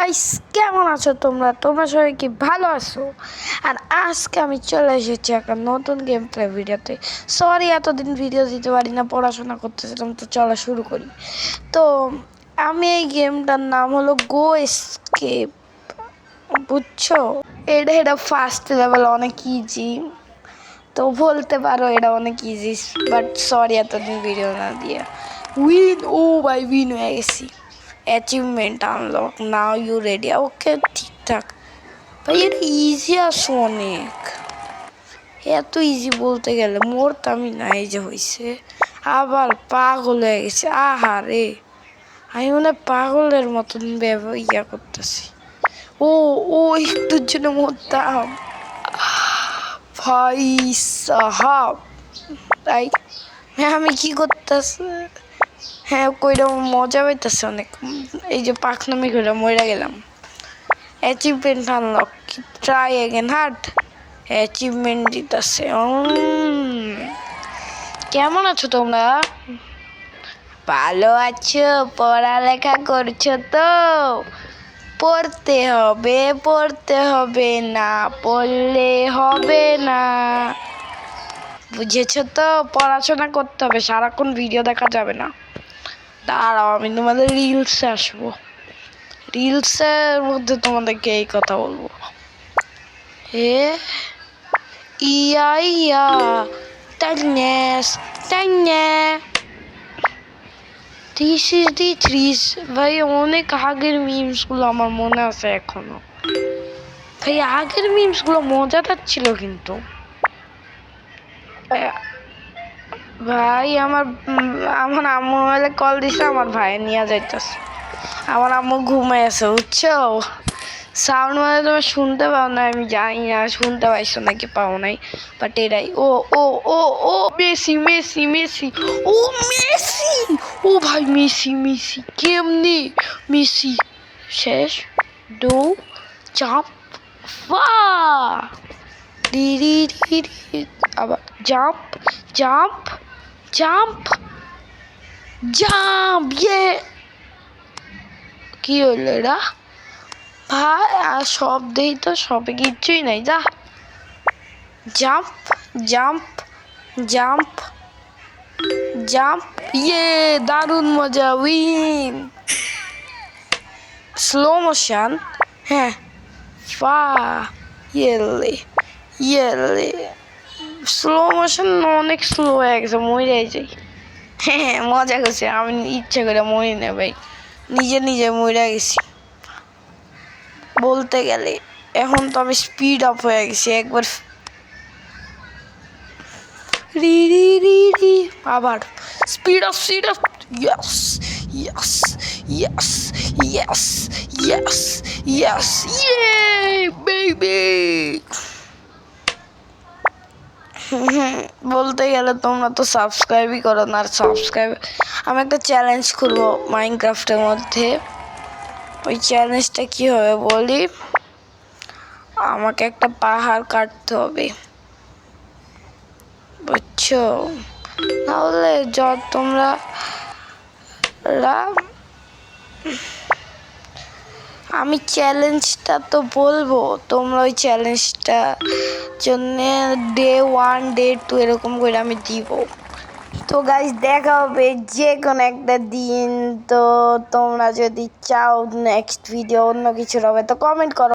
Guys, কেমন আছো তোমরা সবাই কি ভালো আছো? আর আজকে আমি চলে এসেছি একটা নতুন গেম প্লে ভিডিওতে। সরি এতদিন ভিডিও দিতে পারি না, পড়াশোনা করতেছিলাম। তো চলো শুরু করি। তো আমি এই গেমটার নাম হলো গো এস্কেপ, বুঝছো? এটা ফার্স্ট লেভেল, অনেক ইজি। তো বলতে পারো এটা অনেক ইজি, বাট সরি এতদিন ভিডিও না দিয়ে। উইন, ও ভাই উইন হয়ে গেছি। Achievement unlock, now you ready. Okay, ঠিকঠাক ভাই। এটা ইজি আসো অনেক, এত ইজি বলতে গেলে মরতামই না। এই যে হয়েছে, আবার পাগল হয়ে গেছে। আহা রে, আমি মনে পাগলের মতন ইয়া করতেছি। ও ও একটুর জন্য মরতাম ভাই সাহাব। তাই আমি কি করতেছি? হ্যাঁ, কইরা মজা পাইতেছে অনেক। এই যে পাখনামি করে মরে গেলাম। Achievement unlock, try again heart. Achievement দিতেছে। কেমন আছো তোমরা? ভালো আছো? পড়ালেখা করছো তো? পড়তে হবে, না পড়লে হবে না। বুঝেছো তো? পড়াশোনা করতে হবে, সারাক্ষণ ভিডিও দেখা যাবে না। দাঁড়াও, আমি তোমাদের রিলসে আসবো। রিলসের মধ্যে তোমাদেরকে এই কথা বলবো। ইয়া টাইনেস টাইনে দিস ইজ দি থ্রিস। ভাই অনেক আগের মিমসগুলো আমার মনে আছে এখনো। ভাই আগের মিমসগুলো মজাদার ছিল কিন্তু। ভাই আমার আম্মু মোবাইলে কল দিছে, আমার ভাই নিয়ে যাইতেছে। আমার আম্মু ঘুমাই আছে, বুঝছো? সাউন্ড মানে তুমি শুনতে পাও না, আমি জানি না শুনতে পাইছো নাকি পাও নাই, বাট এটাই। ও ও ও ও মেসি মেসি মেসি, ও মেসি, ও ভাই মেসি মেসি কেমনি? মেসি শেষ। ডু জাম্প, ফা রি রি রি রি, আবার জাম্প জাম্প জাম্প জাম্প। ইয়ে কি হইলো এটা ভাই? আর সব দেই তো, সবে কিচ্ছুই নাই। যা জাম্প জাম্প জাম্প জাম্প। ইয়ে দারুণ মজা, উইন। স্লো মোশন, হ্যাঁ। ফা ইয়েলে ইয়েলে, স্লো মোশন অনেক স্লো হয়ে গেছে, মরে যাই। হ্যাঁ মজা করছে, আমি ইচ্ছে করে মরি না ভাই, নিজে মরে গেছি বলতে গেলে। এখন তো আমি স্পিড আপ হয়ে গেছি একবার। রি রি রি রি, আবার speed up yes yes yes yes yes yes, ইয়ে বেবি। বলতে গেলে তোমরা তো সাবস্ক্রাইবই করো না। আর সাবস্ক্রাইব, আমি একটা চ্যালেঞ্জ করবো মাইনক্রাফটের মধ্যে। ওই চ্যালেঞ্জটা কি হবে বলি, আমাকে একটা পাহাড় কাটতে হবে, বুঝছো? তাহলে তোমরা আমি চ্যালেঞ্জটা তো বলবো, তোমরা ওই চ্যালেঞ্জটা জন্য ডে 1 ডে 2 এরকম করে আমি দিব। তো গাইস দেখা হবে যে কোনো একটা দিন। তো তোমরা যদি চাও নেক্সট ভিডিও অন্য কিছুর হবে তো কমেন্ট করো।